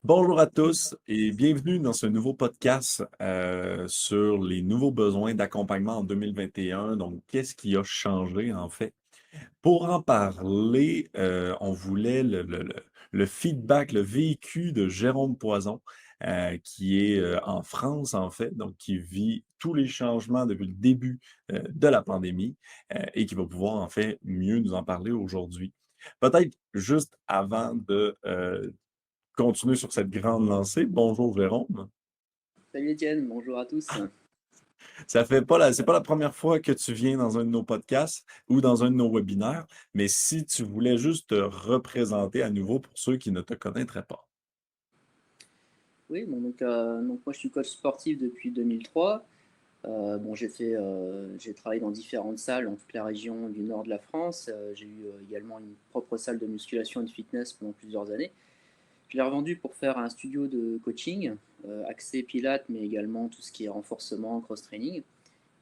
Bonjour à tous et bienvenue dans ce nouveau podcast sur les nouveaux besoins d'accompagnement en 2021. Donc, qu'est-ce qui a changé en fait? Pour en parler, on voulait le feedback, le vécu de Jérôme Poison, qui est en France en fait, donc qui vit tous les changements depuis le début de la pandémie et qui va pouvoir en fait mieux nous en parler aujourd'hui. Peut-être juste avant de continuer sur cette grande lancée. Bonjour Jérôme. Salut Étienne, bonjour à tous. C'est pas la première fois que tu viens dans un de nos podcasts ou dans un de nos webinaires, mais si tu voulais juste te représenter à nouveau pour ceux qui ne te connaîtraient pas. Oui, bon, donc moi je suis coach sportif depuis 2003. Bon, j'ai travaillé dans différentes salles dans toute la région du nord de la France. J'ai eu également une propre salle de musculation et de fitness pendant plusieurs années. Je l'ai revendu pour faire un studio de coaching, axé pilates, mais également tout ce qui est renforcement, cross-training.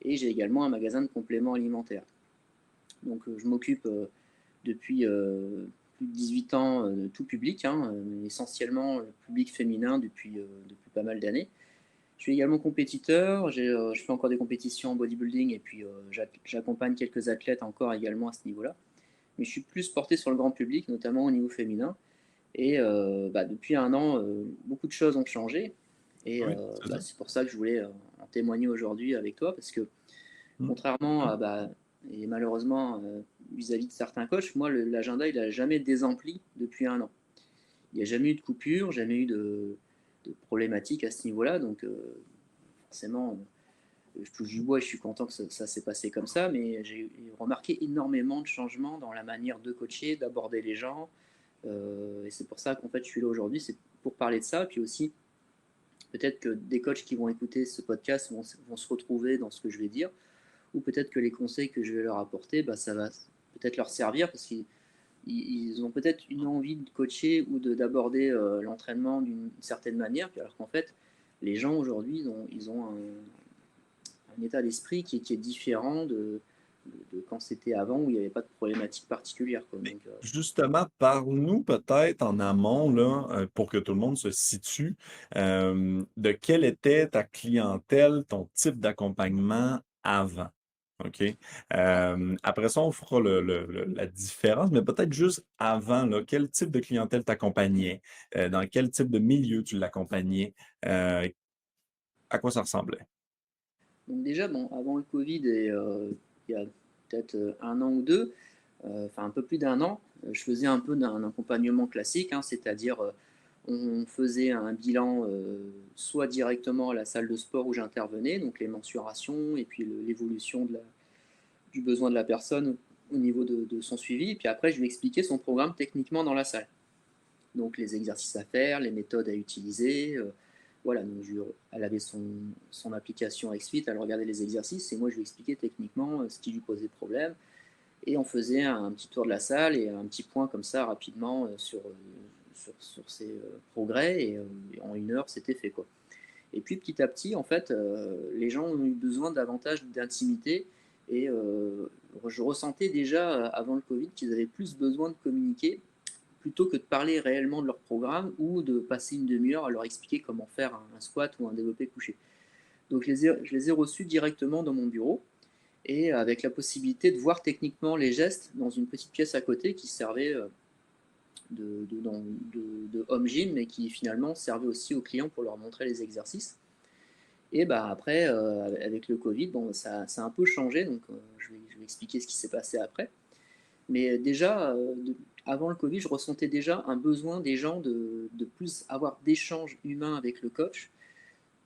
Et j'ai également un magasin de compléments alimentaires. Donc je m'occupe depuis plus de 18 ans de tout public, hein, essentiellement le public féminin depuis pas mal d'années. Je suis également compétiteur, je fais encore des compétitions en bodybuilding et puis j'accompagne quelques athlètes encore également à ce niveau-là. Mais je suis plus porté sur le grand public, notamment au niveau féminin. Et depuis un an, beaucoup de choses ont changé. Et Oui, c'est ça. c'est pour ça que je voulais en témoigner aujourd'hui avec toi, parce que Mm. contrairement à, et malheureusement, vis-à-vis de certains coachs, moi, l'agenda, il n'a jamais désempli depuis un an. Il n'y a jamais eu de coupure, jamais eu de problématique à ce niveau-là. Donc, forcément, je touche du bois et je suis content que ça s'est passé comme ça. Mais j'ai remarqué énormément de changements dans la manière de coacher, d'aborder les gens. Et c'est pour ça qu'en fait, je suis là aujourd'hui. C'est pour parler de ça. Puis aussi, peut-être que des coachs qui vont écouter ce podcast vont se retrouver dans ce que je vais dire, ou peut-être que les conseils que je vais leur apporter, ça va peut-être leur servir parce qu'ils ont peut-être une envie de coacher ou d'aborder l'entraînement d'une certaine manière, alors qu'en fait, les gens aujourd'hui, ils ont un état d'esprit qui est différent de quand c'était avant où il n'y avait pas de problématique particulière, quoi. Mais Donc, justement, parle-nous peut-être en amont, là, pour que tout le monde se situe, de quelle était ta clientèle, ton type d'accompagnement avant. OK? Après ça, on fera la différence, mais peut-être juste avant, là, quel type de clientèle t'accompagnait? Dans quel type de milieu tu l'accompagnais? Euh, à quoi ça ressemblait? donc déjà, bon, avant le Covid et il y a peut-être un an ou deux, enfin un peu plus d'un an, je faisais un peu d'un accompagnement classique, hein, c'est-à-dire on faisait un bilan soit directement à la salle de sport où j'intervenais, donc les mensurations et puis l'évolution du besoin de la personne au niveau de son suivi, et puis après je lui expliquais son programme techniquement dans la salle. Donc les exercices à faire, les méthodes à utiliser. Voilà, donc elle avait son application XFIT, elle regardait les exercices et moi je lui expliquais techniquement ce qui lui posait problème. Et on faisait un petit tour de la salle et un petit point comme ça rapidement sur ses progrès et en une heure c'était fait, quoi. Et puis petit à petit, en fait, les gens ont eu besoin davantage d'intimité et je ressentais déjà avant le Covid qu'ils avaient plus besoin de communiquer plutôt que de parler réellement de leur programme ou de passer une demi-heure à leur expliquer comment faire un squat ou un développé couché. Donc je les ai reçus directement dans mon bureau et avec la possibilité de voir techniquement les gestes dans une petite pièce à côté qui servait de home gym, mais qui finalement servait aussi aux clients pour leur montrer les exercices. Et après, avec le Covid, bon, ça a un peu changé, donc je vais expliquer ce qui s'est passé après. Mais déjà, avant le Covid, je ressentais déjà un besoin des gens de plus avoir d'échanges humains avec le coach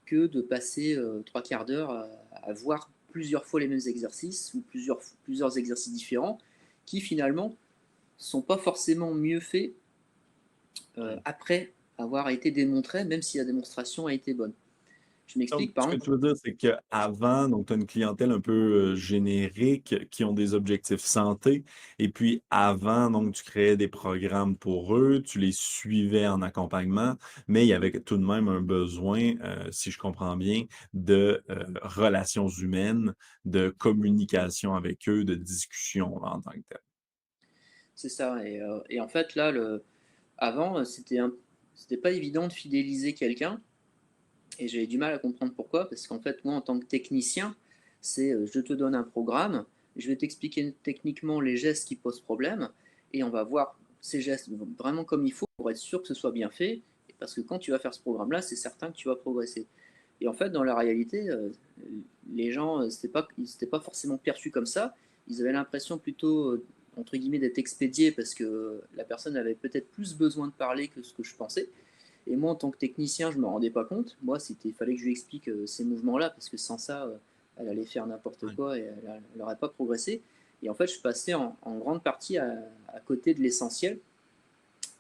que de passer trois quarts d'heure à voir plusieurs fois les mêmes exercices ou plusieurs exercices différents qui finalement ne sont pas forcément mieux faits après avoir été démontrés, même si la démonstration a été bonne. Je Donc, m'explique, par ce que exemple. tu veux dire, c'est qu'avant, donc tu as une clientèle un peu, générique qui ont des objectifs santé et puis avant, donc tu créais des programmes pour eux, tu les suivais en accompagnement, mais il y avait tout de même un besoin, si je comprends bien, de, relations humaines, de communication avec eux, de discussion en tant que tel. C'est ça. Et en fait, là, avant, c'était pas évident de fidéliser quelqu'un. Et j'avais du mal à comprendre pourquoi, parce qu'en fait, moi, en tant que technicien, je te donne un programme, je vais t'expliquer techniquement les gestes qui posent problème, et on va voir ces gestes vraiment comme il faut pour être sûr que ce soit bien fait, parce que quand tu vas faire ce programme-là, c'est certain que tu vas progresser. Et en fait, dans la réalité, les gens, c'était pas forcément perçu comme ça. Ils avaient l'impression plutôt, entre guillemets, d'être expédiés parce que la personne avait peut-être plus besoin de parler que ce que je pensais. Et moi, en tant que technicien, je me rendais pas compte. Moi, il fallait que je lui explique ces mouvements-là, parce que sans ça, elle allait faire n'importe Ouais. quoi et elle n'aurait pas progressé. Et en fait, je passais en grande partie à côté de l'essentiel,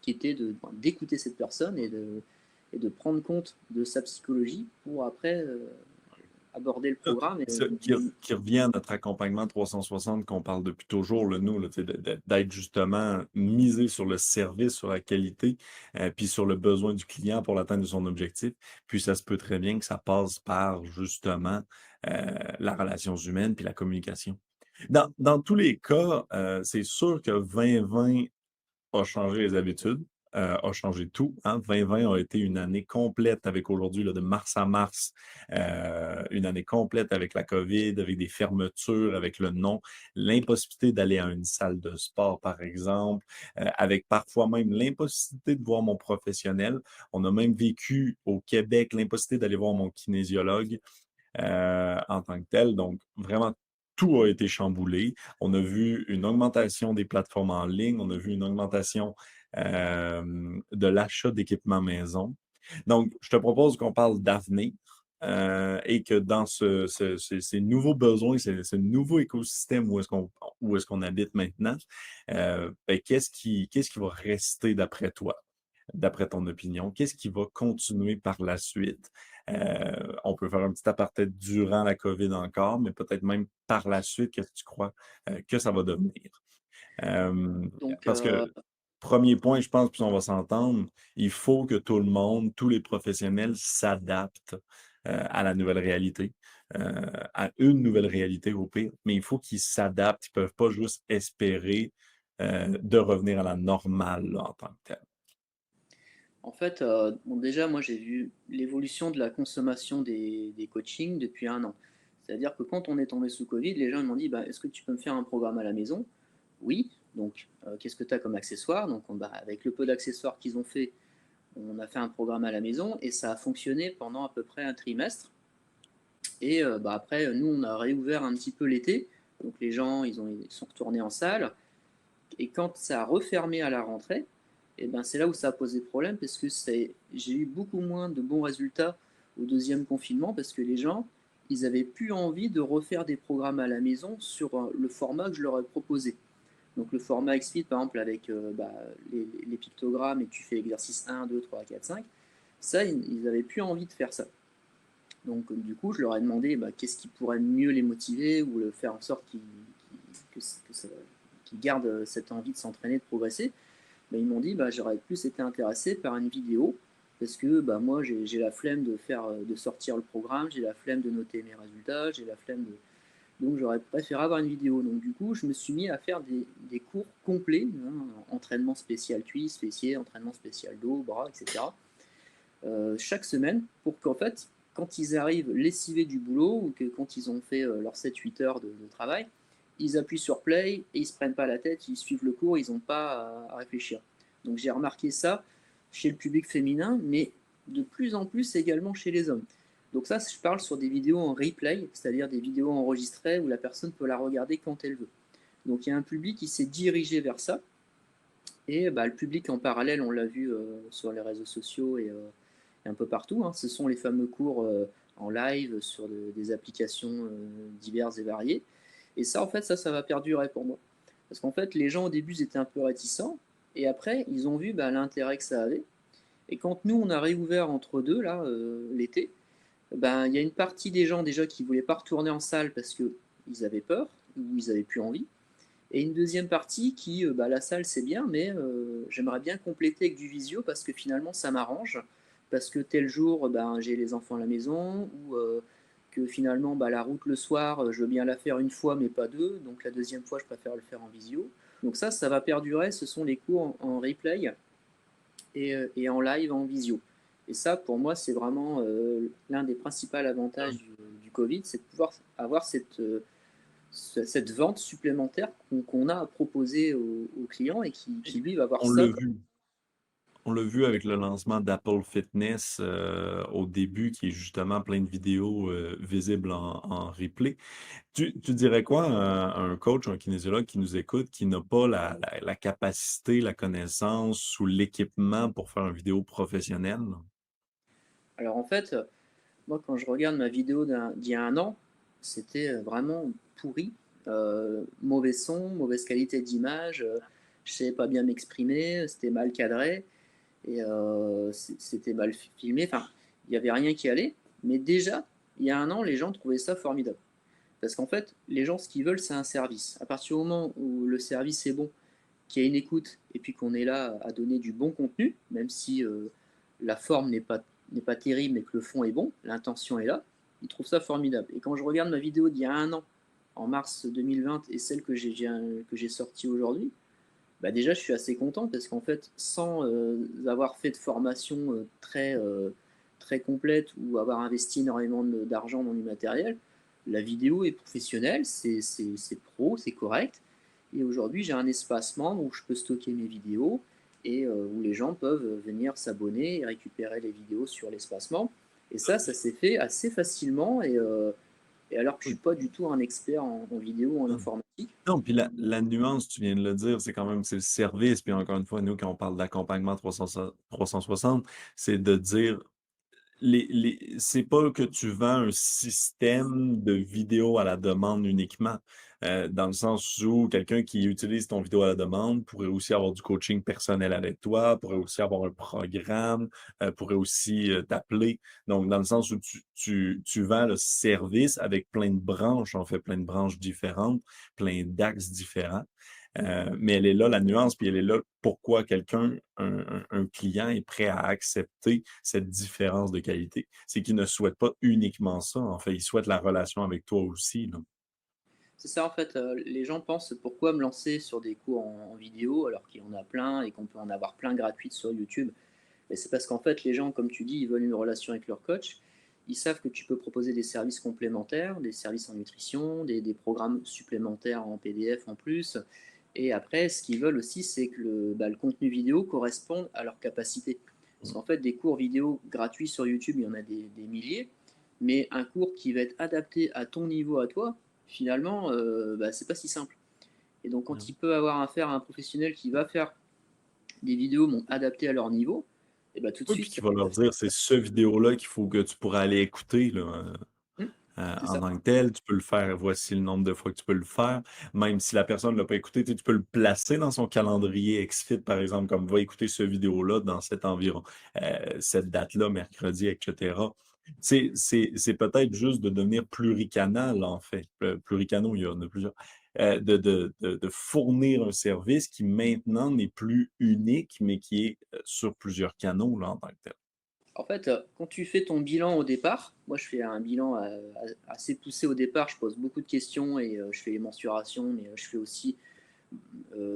qui était d'écouter cette personne et de prendre compte de sa psychologie pour après aborder le programme. Ça, qui revient à notre accompagnement 360 qu'on parle depuis toujours, le nous, là, tu sais, d'être justement misé sur le service, sur la qualité, puis sur le besoin du client pour l'atteinte de son objectif. Puis ça se peut très bien que ça passe par justement la relation humaine puis la communication. Dans tous les cas, c'est sûr que 2020 a changé les habitudes, a changé tout. Hein. 2020 a été une année complète avec aujourd'hui, là, de mars à mars, une année complète avec la COVID, avec des fermetures, avec le non, l'impossibilité d'aller à une salle de sport, par exemple, avec parfois même l'impossibilité de voir mon professionnel. On a même vécu au Québec l'impossibilité d'aller voir mon kinésiologue en tant que tel. Donc, vraiment, tout a été chamboulé. On a vu une augmentation des plateformes en ligne, on a vu une augmentation de l'achat d'équipements maison. Donc, je te propose qu'on parle d'avenir et que dans ces nouveaux besoins, ce nouveau écosystème où est-ce qu'on habite maintenant, ben, qu'est-ce qui va rester d'après toi? D'après ton opinion, qu'est-ce qui va continuer par la suite? On peut faire un petit aparté durant la COVID encore, mais peut-être même par la suite, qu'est-ce que tu crois que ça va devenir? Euh, donc, Parce que, premier point, je pense, puis on va s'entendre, il faut que tout le monde, tous les professionnels s'adaptent à la nouvelle réalité, à une nouvelle réalité au pire, mais il faut qu'ils s'adaptent, ils ne peuvent pas juste espérer de revenir à la normale là, en tant que tel. en fait, bon, déjà, moi, j'ai vu l'évolution de la consommation des coachings depuis un an. C'est-à-dire que quand on est tombé sous Covid, les gens ils m'ont dit, bah, est-ce que tu peux me faire un programme à la maison? Oui. Donc, qu'est-ce que tu as comme accessoires? Donc, bah, avec le peu d'accessoires qu'ils ont fait, on a fait un programme à la maison et ça a fonctionné pendant à peu près un trimestre. Et bah, après, nous, on a réouvert un petit peu l'été. Donc, les gens, ils sont retournés en salle. Et quand ça a refermé à la rentrée, et ben c'est là où ça a posé problème parce que j'ai eu beaucoup moins de bons résultats au deuxième confinement parce que les gens, ils avaient plus envie de refaire des programmes à la maison sur le format que je leur ai proposé. Donc le format XFIT, par exemple, avec bah, les pictogrammes et tu fais exercice 1, 2, 3, 4, 5, ça, ils n'avaient plus envie de faire ça. Donc du coup, je leur ai demandé bah, qu'est-ce qui pourrait mieux les motiver ou le faire en sorte qu'ils gardent cette envie de s'entraîner, de progresser. Bah, ils m'ont dit bah, j'aurais plus été intéressé par une vidéo parce que bah, moi j'ai la flemme de sortir le programme, j'ai la flemme de noter mes résultats, j'ai la flemme de... Donc j'aurais préféré avoir une vidéo. Donc du coup je me suis mis à faire des cours complets, hein, entraînement spécial cuisse, fessier, entraînement spécial dos, bras, etc. Chaque semaine pour qu'en fait quand ils arrivent lessivés du boulot ou que quand ils ont fait leurs 7-8 heures de travail, ils appuient sur play et ils se prennent pas la tête, ils suivent le cours, ils n'ont pas à réfléchir. Donc j'ai remarqué ça chez le public féminin, mais de plus en plus également chez les hommes. Donc ça, je parle sur des vidéos en replay, c'est-à-dire des vidéos enregistrées où la personne peut la regarder quand elle veut. Donc il y a un public qui s'est dirigé vers ça, et bah, le public en parallèle, on l'a vu sur les réseaux sociaux et un peu partout, hein, ce sont les fameux cours en live sur des applications diverses et variées. Et ça, en fait, ça va perdurer pour moi. Parce qu'en fait, les gens au début ils étaient un peu réticents, et après, ils ont vu bah, l'intérêt que ça avait. Et quand nous, on a réouvert entre deux, là, l'été, Ben, il y a une partie des gens déjà qui voulaient pas retourner en salle parce qu'ils avaient peur ou ils avaient plus envie. Et une deuxième partie qui, bah, la salle c'est bien, mais j'aimerais bien compléter avec du visio parce que finalement ça m'arrange. Parce que tel jour, ben, j'ai les enfants à la maison, ou que finalement bah, la route le soir, je veux bien la faire une fois mais pas deux, donc la deuxième fois je préfère le faire en visio. Donc ça va perdurer, ce sont les cours en replay et en live en visio. Et ça, pour moi, c'est vraiment l'un des principaux avantages du Covid, c'est de pouvoir avoir cette vente supplémentaire qu'on a à proposer aux clients et qui, lui, va voir On ça l'a comme... vu. On l'a vu avec le lancement d'Apple Fitness au début, qui est justement plein de vidéos visibles en replay. Tu dirais quoi à un coach, un kinésiologue qui nous écoute, qui n'a pas la capacité, la connaissance ou l'équipement pour faire une vidéo professionnelle? Alors en fait, moi, quand je regarde ma vidéo d'il y a un an, c'était vraiment pourri. Mauvais son, mauvaise qualité d'image, je ne savais pas bien m'exprimer, c'était mal cadré et c'était mal filmé. Enfin, il n'y avait rien qui allait. Mais déjà, il y a un an, les gens trouvaient ça formidable. Parce qu'en fait, les gens, ce qu'ils veulent, c'est un service. À partir du moment où le service est bon, qu'il y a une écoute, et puis qu'on est là à donner du bon contenu, même si la forme n'est pas terrible, mais que le fond est bon, l'intention est là, ils trouvent ça formidable. Et quand je regarde ma vidéo d'il y a un an, en mars 2020, et celle que j'ai sortie aujourd'hui, bah déjà je suis assez content parce qu'en fait, sans avoir fait de formation très complète ou avoir investi énormément d'argent dans du matériel, la vidéo est professionnelle, c'est pro, c'est correct. Et aujourd'hui, j'ai un espace membre où je peux stocker mes vidéos et où les gens peuvent venir s'abonner et récupérer les vidéos sur l'espace membre. Et ça s'est fait assez facilement. Et alors que je ne suis pas du tout un expert en vidéo ou en informatique. Non, puis la nuance, tu viens de le dire, c'est quand même c'est le service. Puis encore une fois, nous, quand on parle d'accompagnement 360, c'est de dire c'est pas que tu vends un système de vidéo à la demande uniquement, dans le sens où quelqu'un qui utilise ton vidéo à la demande pourrait aussi avoir du coaching personnel avec toi, pourrait aussi avoir un programme, pourrait aussi t'appeler. Donc, dans le sens où tu vends le service avec plein de branches, en fait, plein de branches différentes, plein d'axes différents. Mais elle est là, la nuance, puis elle est là pourquoi quelqu'un, un client est prêt à accepter cette différence de qualité. C'est qu'il ne souhaite pas uniquement ça, en fait, il souhaite la relation avec toi aussi, là. C'est ça en fait, les gens pensent pourquoi me lancer sur des cours en vidéo alors qu'il y en a plein et qu'on peut en avoir plein gratuites sur YouTube. Mais c'est parce qu'en fait les gens, comme tu dis, ils veulent une relation avec leur coach. Ils savent que tu peux proposer des services complémentaires, des services en nutrition, des programmes supplémentaires en PDF en plus. Et après, ce qu'ils veulent aussi, c'est que le contenu vidéo corresponde à leur capacité. Parce qu'en fait, des cours vidéo gratuits sur YouTube, il y en a des milliers, mais un cours qui va être adapté à ton niveau à toi, finalement, c'est pas si simple. Et donc, quand il peut avoir affaire à un professionnel qui va faire des vidéos adaptées à leur niveau, et bah, tout de Oui, puis suite, qui va leur dire, c'est ce vidéo-là qu'il faut que tu pourras aller écouter, là. hmm, c'est En ça. tant que tel, tu peux le faire, voici le nombre de fois que tu peux le faire. Même si la personne ne l'a pas écouté, tu peux le placer dans son calendrier XFIT, par exemple, comme va écouter ce vidéo-là dans cet environ, cette date-là, mercredi, etc. C'est peut-être juste de devenir pluricanal, en fait. Pluricanaux, il y en a plusieurs. De fournir un service qui maintenant n'est plus unique, mais qui est sur plusieurs canaux, là, en tant que tel. En fait, quand tu fais ton bilan au départ, moi je fais un bilan assez poussé au départ, je pose beaucoup de questions et je fais les mensurations, mais je fais aussi,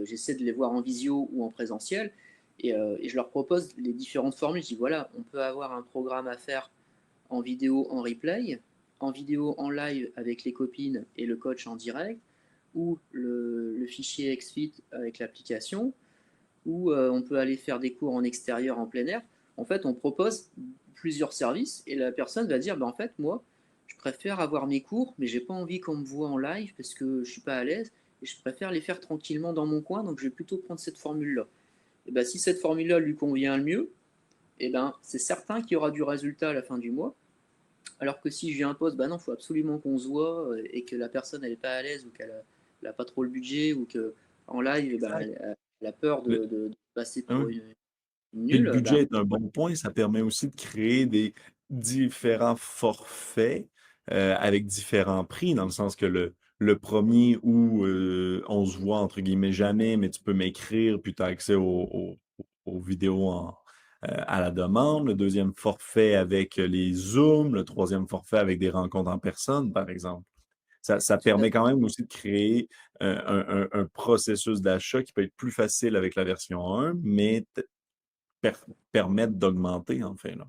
j'essaie de les voir en visio ou en présentiel, et je leur propose les différentes formules. Je dis voilà, on peut avoir un programme à faire en vidéo en replay, en vidéo en live avec les copines et le coach en direct, ou le fichier XFIT avec l'application, ou on peut aller faire des cours en extérieur, en plein air. En fait, on propose plusieurs services et la personne va dire, bah, en fait, moi, je préfère avoir mes cours, mais j'ai pas envie qu'on me voit en live parce que je suis pas à l'aise et je préfère les faire tranquillement dans mon coin, donc je vais plutôt prendre cette formule-là. Et ben, si cette formule-là lui convient le mieux, et ben, c'est certain qu'il y aura du résultat à la fin du mois. Alors que si je lui impose, bah non, il faut absolument qu'on se voit et que la personne elle est pas à l'aise ou qu'elle a pas trop le budget ou que en live, bah, Exact. elle a peur Le- de passer ah pour oui. une Puis le nulle, bah, budget est un bon point, ça permet aussi de créer différents forfaits, avec différents prix, dans le sens que le premier où, on se voit entre guillemets «jamais», mais tu peux m'écrire, puis tu as accès aux vidéos à la demande. Le deuxième forfait avec les Zooms, le troisième forfait avec des rencontres en personne, par exemple. Ça Tout à permet fait. quand même aussi de créer, un processus d'achat qui peut être plus facile avec la version 1, mais per permettre d'augmenter, en fait, là.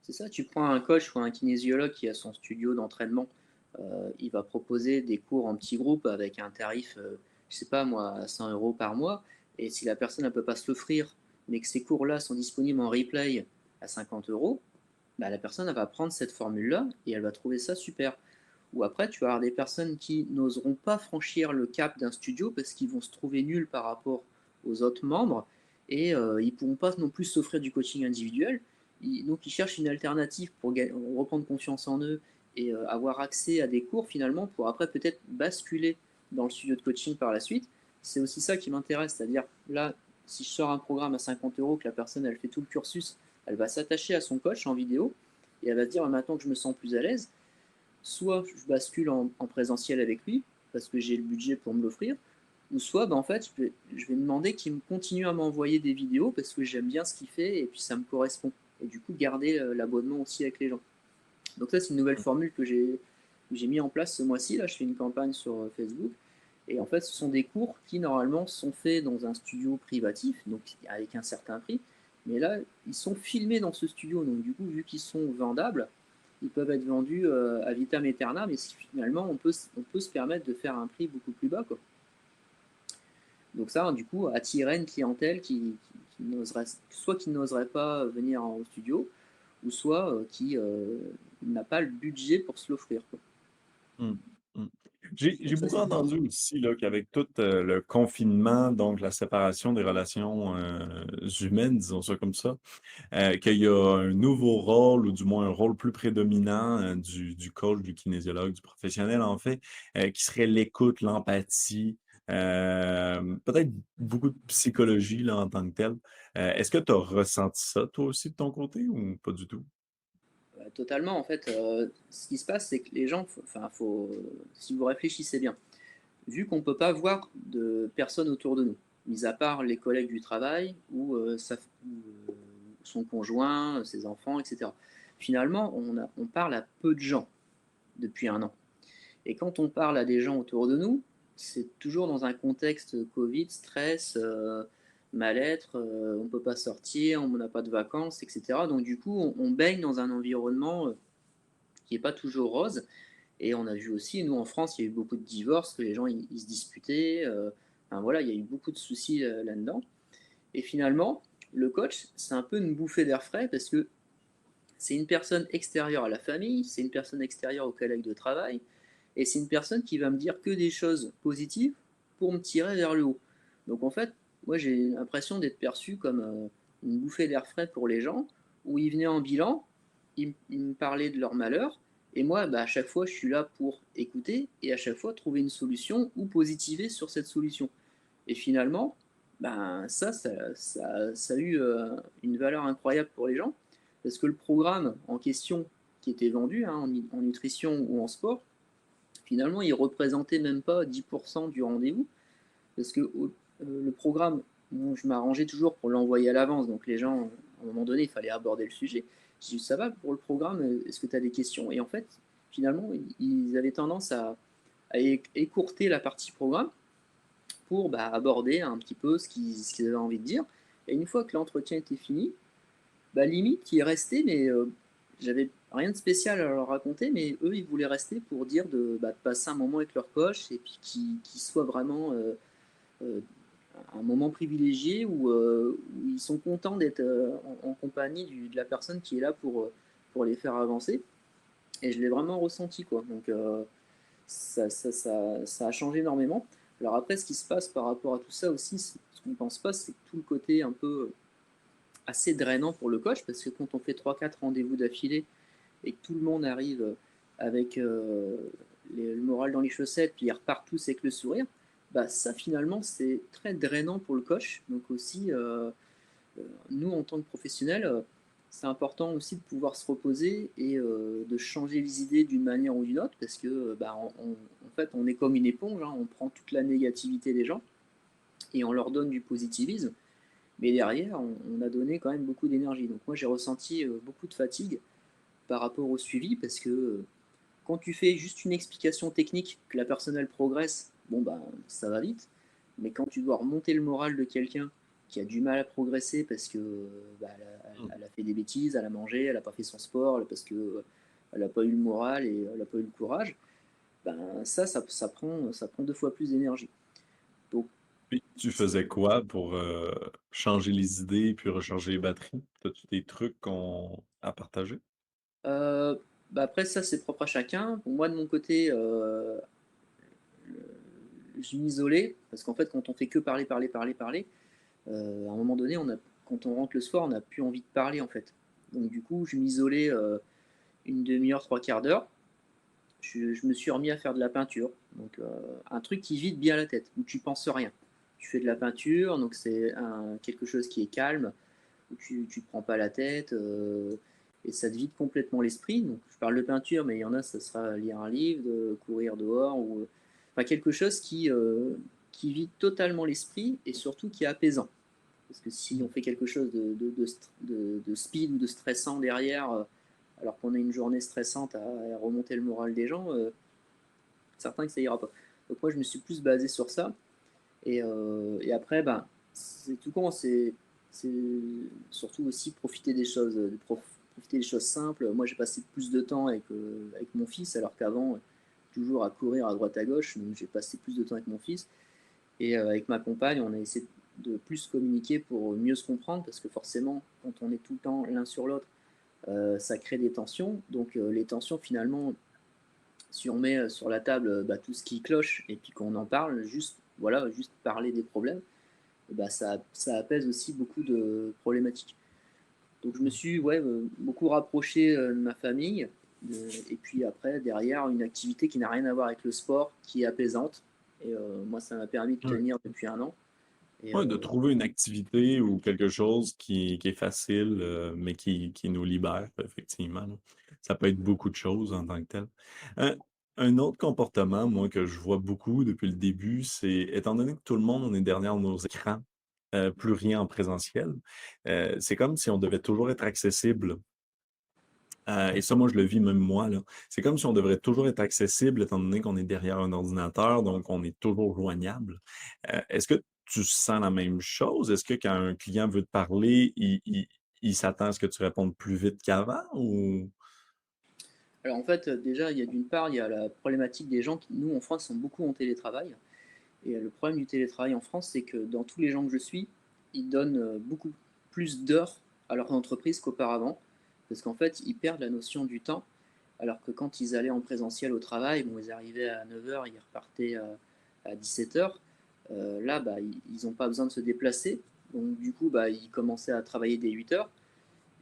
C'est ça, tu prends un coach ou un kinésiologue qui a son studio d'entraînement, il va proposer des cours en petits groupes avec un tarif, je sais pas moi, à 100 € par mois. Et si la personne ne peut pas se l'offrir, mais que ces cours-là sont disponibles en replay à 50 €, bah, la personne elle va prendre cette formule-là et elle va trouver ça super. Ou après, tu vas avoir des personnes qui n'oseront pas franchir le cap d'un studio parce qu'ils vont se trouver nuls par rapport aux autres membres et ils ne pourront pas non plus s'offrir du coaching individuel. Donc, ils cherchent une alternative pour reprendre confiance en eux et avoir accès à des cours finalement pour après peut-être basculer dans le studio de coaching par la suite. C'est aussi ça qui m'intéresse, c'est-à-dire là, si je sors un programme à 50 €, que la personne elle fait tout le cursus, elle va s'attacher à son coach en vidéo et elle va se dire maintenant que je me sens plus à l'aise, soit je bascule en présentiel avec lui, parce que j'ai le budget pour me l'offrir, ou soit bah, en fait, je vais demander qu'il me continue à m'envoyer des vidéos parce que j'aime bien ce qu'il fait et puis ça me correspond. Et du coup, garder l'abonnement aussi avec les gens. Donc ça, c'est une nouvelle formule que j'ai mis en place ce mois-ci. Là, je fais une campagne sur Facebook. Et en fait, ce sont des cours qui, normalement, sont faits dans un studio privatif, donc avec un certain prix. Mais là, ils sont filmés dans ce studio. Donc du coup, vu qu'ils sont vendables, ils peuvent être vendus à vitam aeternam. Mais finalement, on peut se permettre de faire un prix beaucoup plus bas, quoi. Donc ça, du coup, attirer une clientèle qui n'oserait, soit qui n'oserait pas venir au studio, ou soit qui n'a pas le budget pour se l'offrir, quoi. Mmh. Mmh. J'ai Donc ça, beaucoup c'est entendu aussi là, qu'avec tout le confinement, donc la séparation des relations humaines, disons ça comme ça, qu'il y a un nouveau rôle, ou du moins un rôle plus prédominant du coach, du kinésiologue, du professionnel en fait, qui serait l'écoute, l'empathie, peut-être beaucoup de psychologie là, en tant que telle. Est-ce que tu as ressenti ça toi aussi de ton côté ou pas du tout? totalement, en fait, ce qui se passe, c'est que les gens, si vous réfléchissez bien, vu qu'on ne peut pas voir de personnes autour de nous, mis à part les collègues du travail ou, son conjoint, ses enfants, etc. Finalement, on parle à peu de gens depuis un an. Et quand on parle à des gens autour de nous, c'est toujours dans un contexte Covid, stress, mal-être, on ne peut pas sortir, on n'a pas de vacances, etc. Donc du coup, on baigne dans un environnement qui n'est pas toujours rose. Et on a vu aussi, nous en France, il y a eu beaucoup de divorces, que les gens ils se disputaient. Enfin, voilà, il y a eu beaucoup de soucis là-dedans. Et finalement, le coach, c'est un peu une bouffée d'air frais parce que c'est une personne extérieure à la famille, c'est une personne extérieure aux collègues de travail, et c'est une personne qui va me dire que des choses positives pour me tirer vers le haut. Donc en fait, moi j'ai l'impression d'être perçu comme une bouffée d'air frais pour les gens, où ils venaient en bilan, ils me parlaient de leur malheur, et moi bah, à chaque fois je suis là pour écouter, et à chaque fois trouver une solution ou positiver sur cette solution. Et finalement, ben, ça a eu une valeur incroyable pour les gens, parce que le programme en question qui était vendu hein, en nutrition ou en sport, finalement, il représentait même pas 10% du rendez-vous, parce que le programme, bon, je m'arrangeais toujours pour l'envoyer à l'avance, donc les gens, à un moment donné, il fallait aborder le sujet. J'ai dit, ça va pour le programme, est-ce que tu as des questions? Et en fait, finalement, ils avaient tendance à écourter la partie programme pour bah, aborder un petit peu ce qu'ils avaient envie de dire. Et une fois que l'entretien était fini, bah, limite, ils restaient, mais j'avais rien de spécial à leur raconter, mais eux, ils voulaient rester pour dire de passer un moment avec leur coach et puis qu'ils soit vraiment euh, un moment privilégié où ils sont contents d'être en compagnie de la personne qui est là pour les faire avancer. Et je l'ai vraiment ressenti, quoi. Donc, ça a changé énormément. Alors après, ce qui se passe par rapport à tout ça aussi, ce qu'on ne pense pas, c'est tout le côté un peu assez drainant pour le coach, parce que quand on fait trois quatre rendez-vous d'affilée et que tout le monde arrive avec le moral dans les chaussettes, puis ils repartent tous avec le sourire, bah ça finalement c'est très drainant pour le coach. Donc aussi, nous en tant que professionnels, c'est important aussi de pouvoir se reposer et de changer les idées d'une manière ou d'une autre parce que bah, en fait, on est comme une éponge, hein, on prend toute la négativité des gens et on leur donne du positivisme. Mais derrière, on a donné quand même beaucoup d'énergie. Donc moi, j'ai ressenti beaucoup de fatigue par rapport au suivi parce que quand tu fais juste une explication technique, que la personne elle progresse, bon bah ça va vite. Mais quand tu dois remonter le moral de quelqu'un qui a du mal à progresser parce que bah, Mmh. elle a fait des bêtises, elle a mangé, elle n'a pas fait son sport, parce que elle n'a pas eu le moral et elle n'a pas eu le courage, ben ça prend 2 fois plus d'énergie. Donc Puis tu faisais quoi pour, changer les idées puis recharger les batteries? As-tu des trucs qu'on à partager? bah après ça c'est propre à chacun. Pour moi de mon côté, je m'isolais parce qu'en fait quand on fait que parler, parler, parler, parler, à un moment donné, quand on rentre le soir, on n'a plus envie de parler en fait. Donc du coup, je m'isolais une demi-heure, trois quarts d'heure. Je me suis remis à faire de la peinture. Donc un truc qui vide bien la tête, où tu penses rien. Tu fais de la peinture, donc c'est quelque chose qui est calme, où tu ne te prends pas la tête, et ça te vide complètement l'esprit. Donc je parle de peinture, mais il y en a, ça sera lire un livre, courir dehors, ou enfin quelque chose qui vide totalement l'esprit et surtout qui est apaisant. Parce que si on Mmh. fait quelque chose de speed ou de stressant derrière, alors qu'on a une journée stressante à remonter le moral des gens, certain que ça ira pas. Donc moi, je me suis plus basé sur ça. Et après, ben, c'est tout con, c'est surtout aussi profiter des choses, profiter des choses simples. Moi, j'ai passé plus de temps avec mon fils, alors qu'avant, toujours à courir à droite à gauche. Donc j'ai passé plus de temps avec mon fils. Et avec ma compagne, on a essayé de plus communiquer pour mieux se comprendre, parce que forcément, quand on est tout le temps l'un sur l'autre, ça crée des tensions. Donc les tensions, finalement, si on met sur la table bah, tout ce qui cloche et puis qu'on en parle, juste, voilà, juste parler des problèmes, bah, ça apaise aussi beaucoup de problématiques. Donc je me Mmh. suis ouais, beaucoup rapproché de ma famille, et puis après, derrière, une activité qui n'a rien à voir avec le sport, qui est apaisante. Et moi, ça m'a permis de Ouais. tenir depuis un an. Et Ouais, de trouver une activité ou quelque chose qui est facile, mais qui nous libère, effectivement, là. Ça peut être beaucoup de choses en tant que tel. Un un autre comportement, moi, que je vois beaucoup depuis le début, c'est étant donné que tout le monde, on est derrière nos écrans, plus rien en présentiel, c'est comme si on devait toujours être accessible. Et ça, moi, je le vis même moi, là. C'est comme si on devrait toujours être accessible étant donné qu'on est derrière un ordinateur, donc on est toujours joignable. Est-ce que tu sens la même chose? Est-ce que quand un client veut te parler, il s'attend à ce que tu répondes plus vite qu'avant ou? alors en fait, déjà, d'une part, il y a la problématique des gens qui, nous, en France, sont beaucoup en télétravail. Et le problème du télétravail en France, c'est que dans tous les gens que je suis, ils donnent beaucoup plus d'heures à leur entreprise qu'auparavant. Parce qu'en fait, ils perdent la notion du temps. Alors que quand ils allaient en présentiel au travail, bon, ils arrivaient à 9 heures, ils repartaient à 17 heures. Là, bah, ils n'ont pas besoin de se déplacer. Donc du coup, bah, ils commençaient à travailler dès 8 heures.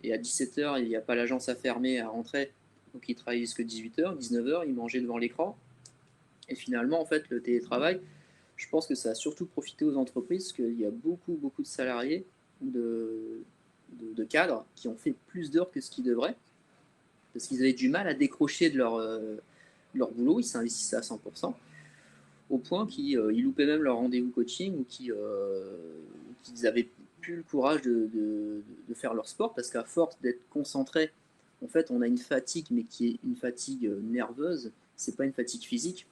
Et à 17 heures, il n'y a pas l'agence à fermer, à rentrer. Donc ils travaillaient jusqu'à 18 heures, 19 heures, ils mangeaient devant l'écran. Et finalement, en fait, le télétravail, je pense que ça a surtout profité aux entreprises, parce qu'il y a beaucoup, beaucoup de salariés, de cadres, qui ont fait plus d'heures que ce qu'ils devraient, parce qu'ils avaient du mal à décrocher de leur boulot, ils s'investissaient à 100%, au point qu'ils loupaient même leur rendez-vous coaching, ou qu'ils n'avaient plus le courage de faire leur sport, parce qu'à force d'être concentrés, en fait, on a une fatigue, mais qui est une fatigue nerveuse, c'est pas une fatigue physique.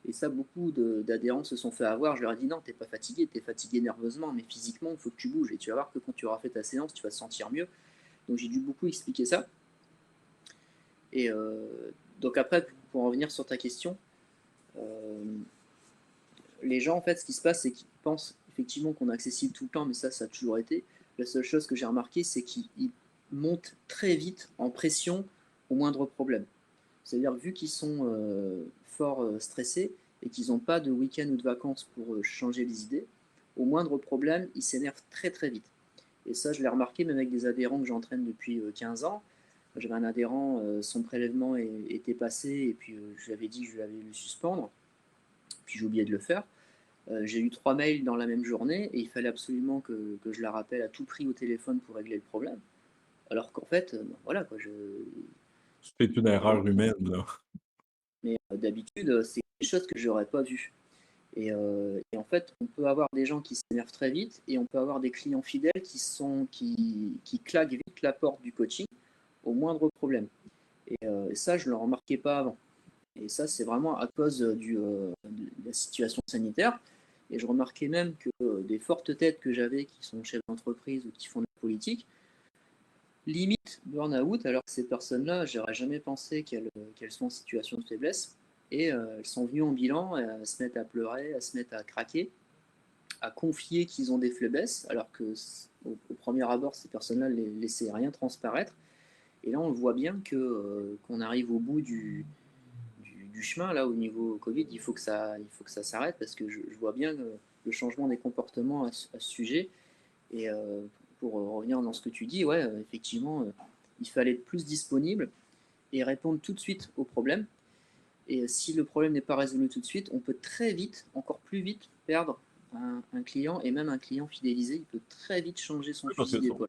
Et ça, beaucoup d'adhérents se sont fait avoir. Je leur ai dit non, t'es pas fatigué, t'es fatigué nerveusement, mais physiquement, il faut que tu bouges. Et tu vas voir que quand tu auras fait ta séance, tu vas te sentir mieux. Donc j'ai dû beaucoup expliquer ça. Et donc après, pour en revenir sur ta question, euh, les gens, en fait, ce qui se passe, c'est qu'ils pensent effectivement qu'on est accessible tout le temps, mais ça a toujours été. La seule chose que j'ai remarqué, c'est qu'ils montent très vite en pression au moindre problème. C'est-à-dire, vu qu'ils sont fort stressés et qu'ils n'ont pas de week-end ou de vacances pour changer les idées, au moindre problème, ils s'énervent très très vite. Et ça, je l'ai remarqué même avec des adhérents que j'entraîne depuis 15 ans. J'avais un adhérent, son prélèvement était passé, et puis je lui avais dit que je lui avais le suspendre, puis j'ai oublié de le faire. J'ai eu 3 mails dans la même journée, et il fallait absolument que je la rappelle à tout prix au téléphone pour régler le problème. Alors qu'en fait, voilà quoi, C'est une erreur humaine, là. mais d'habitude, c'est des choses que j'aurais pas vues. Et en fait, on peut avoir des gens qui s'énervent très vite et on peut avoir des clients fidèles qui claquent vite la porte du coaching au moindre problème. Et ça, je ne le remarquais pas avant. Et ça, c'est vraiment à cause de la situation sanitaire. Et je remarquais même que des fortes têtes que j'avais, qui sont chefs d'entreprise ou qui font de la politique, limite burn-out, alors que ces personnes-là, j'aurais jamais pensé qu'elles sont en situation de faiblesse. Et elles sont venues en bilan, à se mettre à pleurer, à se mettre à craquer, à confier qu'ils ont des faiblesses, alors que au premier abord, ces personnes-là ne laissaient rien transparaître. Et là, on voit bien qu'on arrive au bout du chemin, là, au niveau Covid. Il faut que ça s'arrête parce que je vois bien le changement des comportements à ce sujet. Et pour revenir dans ce que tu dis, ouais, effectivement, il fallait être plus disponible et répondre tout de suite aux problèmes. Et si le problème n'est pas résolu tout de suite, on peut très vite, encore plus vite, perdre un client et même un client fidélisé. Il peut très vite changer son Oui, parce fusil que d'épaule.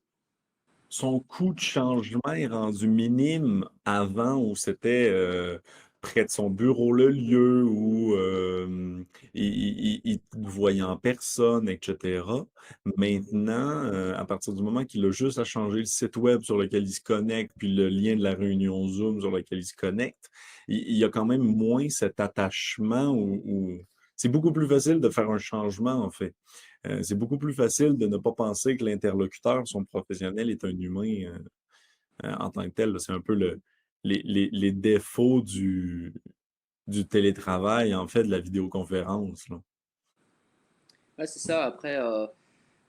son coût de changement est rendu minime avant où c'était près de son bureau le lieu où il te voyait en personne, etc. Maintenant, à partir du moment qu'il a juste à changer le site web sur lequel il se connecte, puis le lien de la réunion Zoom sur lequel il se connecte, il y a quand même moins cet attachement où c'est beaucoup plus facile de faire un changement, en fait. C'est beaucoup plus facile de ne pas penser que l'interlocuteur, son professionnel, est un humain en tant que tel, là. C'est un peu les défauts du télétravail, en fait, de la vidéoconférence, là. Ouais, c'est ça. Après,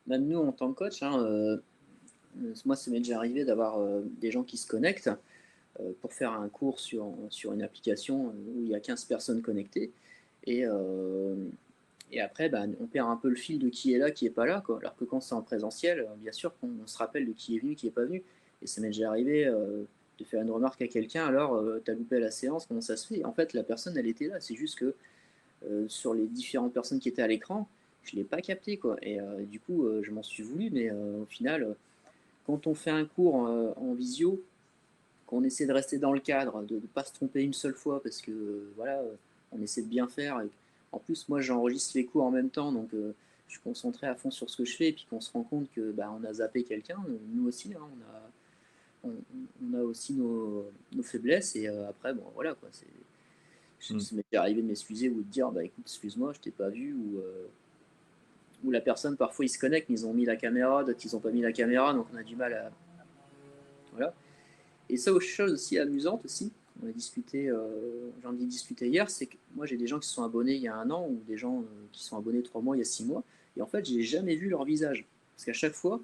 même nous, en tant que coach, hein, moi, ça m'est déjà arrivé d'avoir des gens qui se connectent pour faire un cours sur une application où il y a 15 personnes connectées. Et, euh, et après, bah, on perd un peu le fil de qui est là, qui est pas là, quoi. Alors que quand c'est en présentiel, bien sûr qu'on se rappelle de qui est venu, qui est pas venu. Et ça m'est déjà arrivé de faire une remarque à quelqu'un, alors t'as loupé la séance, comment ça se fait? En fait, la personne, elle était là. C'est juste que sur les différentes personnes qui étaient à l'écran, je l'ai pas capté, quoi. Et du coup, je m'en suis voulu, mais au final, quand on fait un cours en visio, qu'on essaie de rester dans le cadre, de ne pas se tromper une seule fois, parce que voilà, on essaie de bien faire. Et en plus, moi, j'enregistre les cours en même temps, donc je suis concentré à fond sur ce que je fais, et puis qu'on se rend compte que bah, on a zappé quelqu'un, nous aussi, hein, on a aussi nos faiblesses, et après, bon, voilà, quoi. Mm. Ça m'est arrivé de m'excuser ou de dire, bah écoute, excuse-moi, je t'ai pas vu, ou la personne, parfois, ils se connectent, mais ils ont mis la caméra, d'autres, ils ont pas mis la caméra, donc on a du mal à. Voilà. Et ça, autre chose aussi amusante aussi, on a discuté, j'en ai discuté hier, c'est que moi j'ai des gens qui se sont abonnés il y a un an ou des gens qui sont abonnés 3 mois, il y a 6 mois, et en fait j'ai jamais vu leur visage. Parce qu'à chaque fois,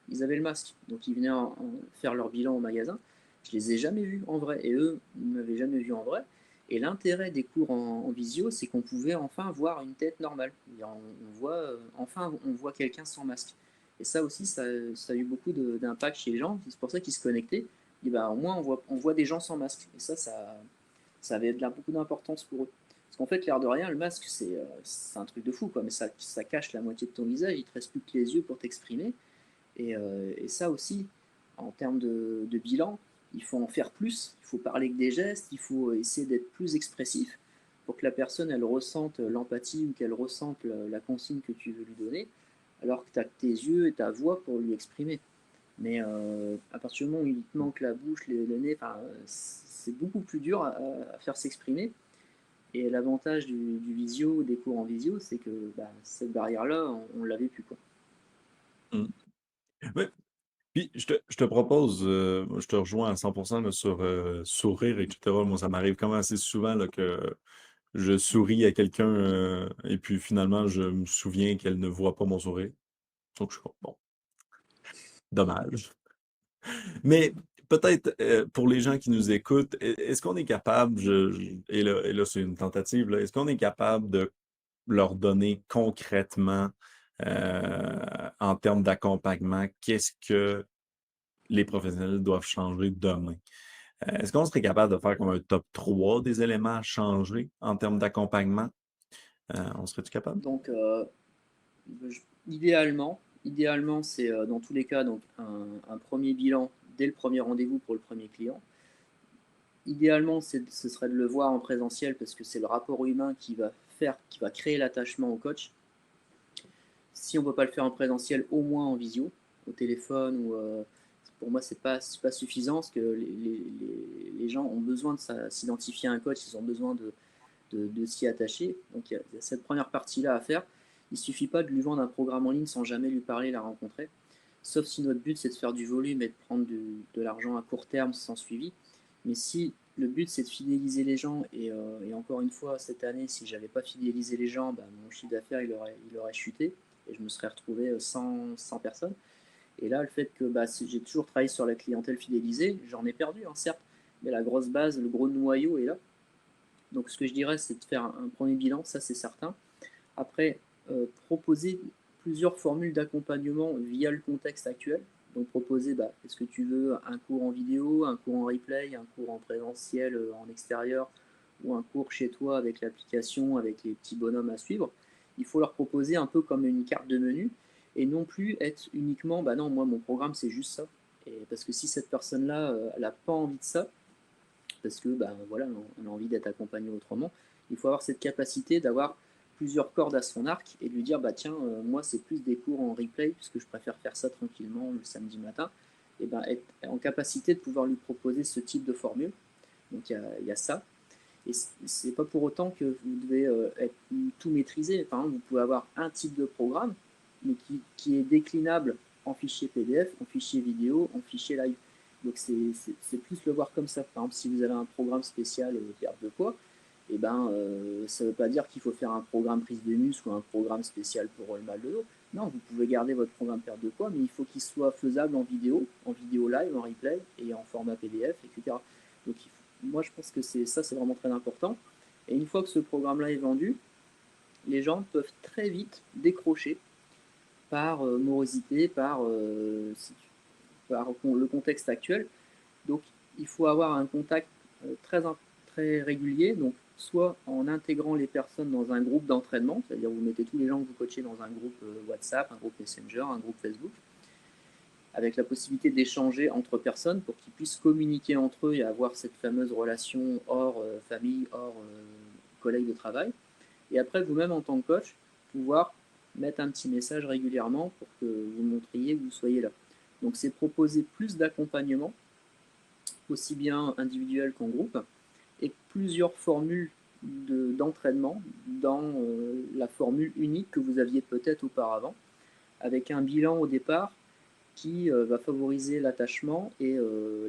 ils avaient le masque. Donc ils venaient faire leur bilan au magasin. Je les ai jamais vus en vrai. Et eux, ils ne m'avaient jamais vu en vrai. Et l'intérêt des cours en visio, c'est qu'on pouvait enfin voir une tête normale. Enfin, on voit quelqu'un sans masque. Et ça aussi, ça a eu beaucoup d'impact chez les gens. C'est pour ça qu'ils se connectaient. Et ben, au moins, on voit des gens sans masque. Et ça avait beaucoup d'importance pour eux. Parce qu'en fait, l'air de rien, le masque, c'est un truc de fou, quoi. Mais ça cache la moitié de ton visage. Il te reste plus que les yeux pour t'exprimer. Et ça aussi, en termes de bilan, il faut en faire plus, il faut parler que des gestes, il faut essayer d'être plus expressif pour que la personne elle ressente l'empathie ou qu'elle ressente la consigne que tu veux lui donner, alors que tu as tes yeux et ta voix pour lui exprimer. Mais à partir du moment où il te manque la bouche, le nez, c'est beaucoup plus dur à faire s'exprimer. Et l'avantage du visio, des cours en visio, c'est que bah, cette barrière-là, on l'avait plus, quoi. Mm. Ouais. Puis, je te propose, je te rejoins à 100% là, sur sourire, etc. Moi, ça m'arrive quand même assez souvent là, que je souris à quelqu'un et puis finalement, je me souviens qu'elle ne voit pas mon sourire. Donc, je suis comme, bon, dommage. Mais peut-être pour les gens qui nous écoutent, est-ce qu'on est capable, et là c'est une tentative, là, est-ce qu'on est capable de leur donner concrètement en termes d'accompagnement, qu'est-ce que les professionnels doivent changer demain? Est-ce qu'on serait capable de faire comme un top 3 des éléments à changer en termes d'accompagnement? On serait-tu capable? Donc, idéalement, c'est dans tous les cas donc un premier bilan dès le premier rendez-vous pour le premier client. Idéalement, ce serait de le voir en présentiel parce que c'est le rapport humain qui va créer l'attachement au coach. Si on ne peut pas le faire en présentiel, au moins en visio, au téléphone ou pour moi, c'est pas suffisant parce que les gens ont besoin de s'identifier à un coach, ils ont besoin de s'y attacher. Donc il y a cette première partie-là à faire. Il ne suffit pas de lui vendre un programme en ligne sans jamais lui parler, la rencontrer. Sauf si notre but c'est de faire du volume et de prendre de l'argent à court terme sans suivi. Mais si le but c'est de fidéliser les gens, et encore une fois, cette année, si j'avais pas fidélisé les gens, bah, mon chiffre d'affaires il aurait chuté et je me serais retrouvé sans personne. Et là, le fait que bah, j'ai toujours travaillé sur la clientèle fidélisée, j'en ai perdu, hein, certes, mais la grosse base, le gros noyau est là. Donc ce que je dirais, c'est de faire un premier bilan, ça c'est certain. Après, proposer plusieurs formules d'accompagnement via le contexte actuel. Donc proposer, bah, est-ce que tu veux un cours en vidéo, un cours en replay, un cours en présentiel en extérieur, ou un cours chez toi avec l'application, avec les petits bonhommes à suivre. Il faut leur proposer un peu comme une carte de menu et non plus être uniquement, bah non, moi mon programme c'est juste ça. Et parce que si cette personne-là, elle n'a pas envie de ça, parce que bah, voilà, on a envie d'être accompagné autrement. Il faut avoir cette capacité d'avoir plusieurs cordes à son arc et de lui dire bah tiens, moi c'est plus des cours en replay puisque je préfère faire ça tranquillement le samedi matin. Et ben être en capacité de pouvoir lui proposer ce type de formule. Donc il y a ça. Et c'est pas pour autant que vous devez être tout maîtriser. Par exemple, vous pouvez avoir un type de programme, mais qui est déclinable en fichier PDF, en fichier vidéo, en fichier live. Donc c'est plus le voir comme ça. Par exemple, si vous avez un programme spécial perte de poids, et ben, ça ne veut pas dire qu'il faut faire un programme prise de muscle ou un programme spécial pour le mal de dos. Non, vous pouvez garder votre programme perte de poids, mais il faut qu'il soit faisable en vidéo live, en replay et en format PDF, etc. Donc moi je pense que c'est vraiment très important. Et une fois que ce programme-là est vendu, les gens peuvent très vite décrocher par morosité, par le contexte actuel. Donc il faut avoir un contact très, très régulier, donc soit en intégrant les personnes dans un groupe d'entraînement, c'est-à-dire vous mettez tous les gens que vous coachez dans un groupe WhatsApp, un groupe Messenger, un groupe Facebook, avec la possibilité d'échanger entre personnes pour qu'ils puissent communiquer entre eux et avoir cette fameuse relation hors famille, hors collègue de travail. Et après, vous-même en tant que coach, pouvoir mettre un petit message régulièrement pour que vous montriez que vous soyez là. Donc c'est proposer plus d'accompagnement, aussi bien individuel qu'en groupe, et plusieurs formules d'entraînement dans la formule unique que vous aviez peut-être auparavant, avec un bilan au départ qui va favoriser l'attachement et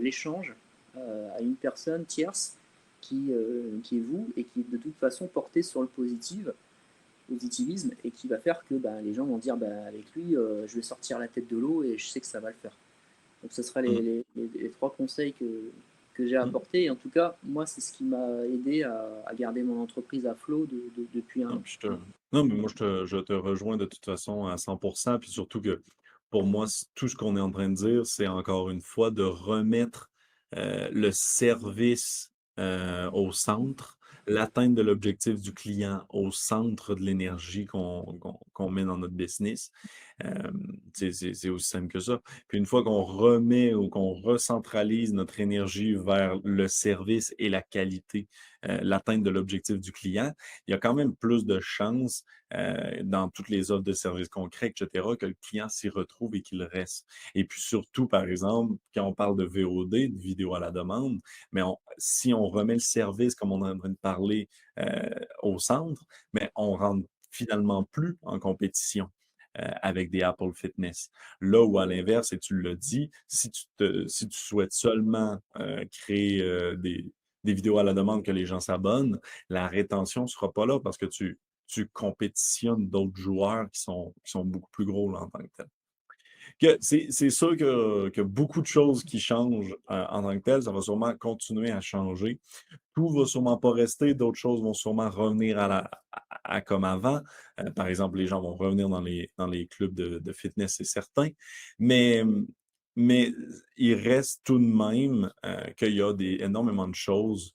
l'échange à une personne tierce qui est vous et qui est de toute façon portée sur le positivisme et qui va faire que bah, les gens vont dire bah, avec lui je vais sortir la tête de l'eau et je sais que ça va le faire. Donc ce sera Mmh. les trois conseils que j'ai Mmh. apportés. Et en tout cas, moi, c'est ce qui m'a aidé à garder mon entreprise à flot depuis un Non, an. puis non, mais moi, je te rejoins de toute façon à 100%. Puis surtout que pour moi, tout ce qu'on est en train de dire, c'est encore une fois de remettre le service au centre, l'atteinte de l'objectif du client au centre de l'énergie qu'on met dans notre business. C'est aussi simple que ça. Puis une fois qu'on remet ou qu'on recentralise notre énergie vers le service et la qualité, l'atteinte de l'objectif du client, il y a quand même plus de chances dans toutes les offres de services concrets, etc., que le client s'y retrouve et qu'il reste. Et puis surtout, par exemple, quand on parle de VOD, de vidéo à la demande, mais si on remet le service, comme on est en train de parler, au centre, mais on rentre finalement plus en compétition avec des Apple Fitness. Là où à l'inverse, et tu l'as dit, si tu souhaites seulement créer des vidéos à la demande que les gens s'abonnent, la rétention ne sera pas là parce que tu compétitionnes d'autres joueurs qui sont beaucoup plus gros là, en tant que tel. C'est sûr que beaucoup de choses qui changent en tant que tel, ça va sûrement continuer à changer. Tout va sûrement pas rester, d'autres choses vont sûrement revenir à comme avant. Par exemple, les gens vont revenir dans les clubs de fitness, c'est certain. Mais, mais il reste tout de même qu'il y a énormément de choses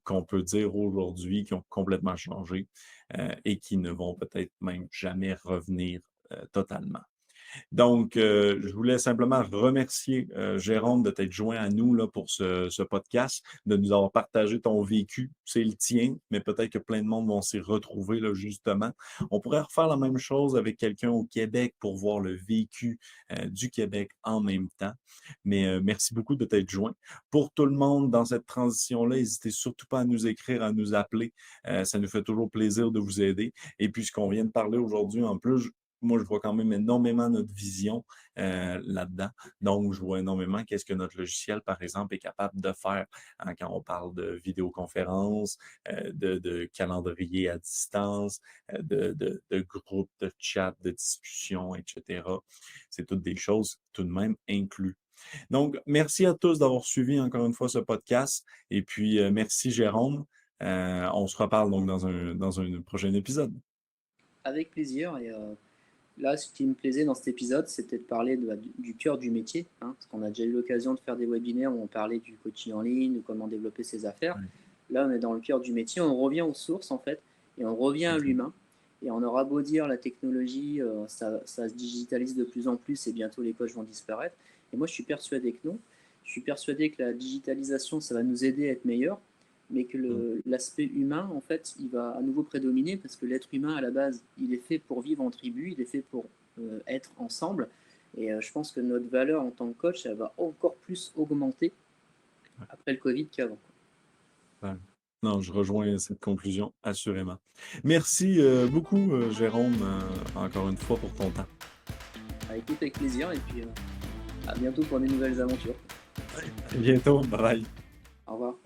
qu'on peut dire aujourd'hui qui ont complètement changé et qui ne vont peut-être même jamais revenir totalement. Donc, je voulais simplement remercier Jérôme de t'être joint à nous là, pour ce podcast, de nous avoir partagé ton vécu. C'est le tien, mais peut-être que plein de monde vont s'y retrouver là, justement. On pourrait refaire la même chose avec quelqu'un au Québec pour voir le vécu du Québec en même temps. Mais merci beaucoup de t'être joint. Pour tout le monde dans cette transition-là, n'hésitez surtout pas à nous écrire, à nous appeler. Ça nous fait toujours plaisir de vous aider. Et puis, ce qu'on vient de parler aujourd'hui, en plus, moi, je vois quand même énormément notre vision là-dedans. Donc, je vois énormément qu'est-ce que notre logiciel, par exemple, est capable de faire quand on parle de vidéoconférence, de calendrier à distance, de groupes, de chat, de discussion, etc. C'est toutes des choses tout de même inclus. Donc, merci à tous d'avoir suivi encore une fois ce podcast. Et puis, merci Jérôme. On se reparle donc dans un prochain épisode. Avec plaisir. Et là, ce qui me plaisait dans cet épisode, c'était de parler du cœur du métier, hein, parce qu'on a déjà eu l'occasion de faire des webinaires où on parlait du coaching en ligne, de comment développer ses affaires. Ouais. Là, on est dans le cœur du métier, on revient aux sources en fait, et on revient à Exact. l'humain. Et on aura beau dire la technologie, ça se digitalise de plus en plus et bientôt les coachs vont disparaître. Et moi, je suis persuadé que non. Je suis persuadé que la digitalisation, ça va nous aider à être meilleurs, mais que Mm. l'aspect humain, en fait, il va à nouveau prédominer parce que l'être humain, à la base, il est fait pour vivre en tribu, il est fait pour être ensemble. Et je pense que notre valeur en tant que coach, elle va encore plus augmenter Ouais. après le Covid qu'avant. Ouais. Non, je rejoins cette conclusion, assurément. Merci beaucoup, Jérôme, encore une fois pour ton temps. Écoute, avec plaisir, et puis à bientôt pour des nouvelles aventures. À bientôt. Bye bye. Au revoir.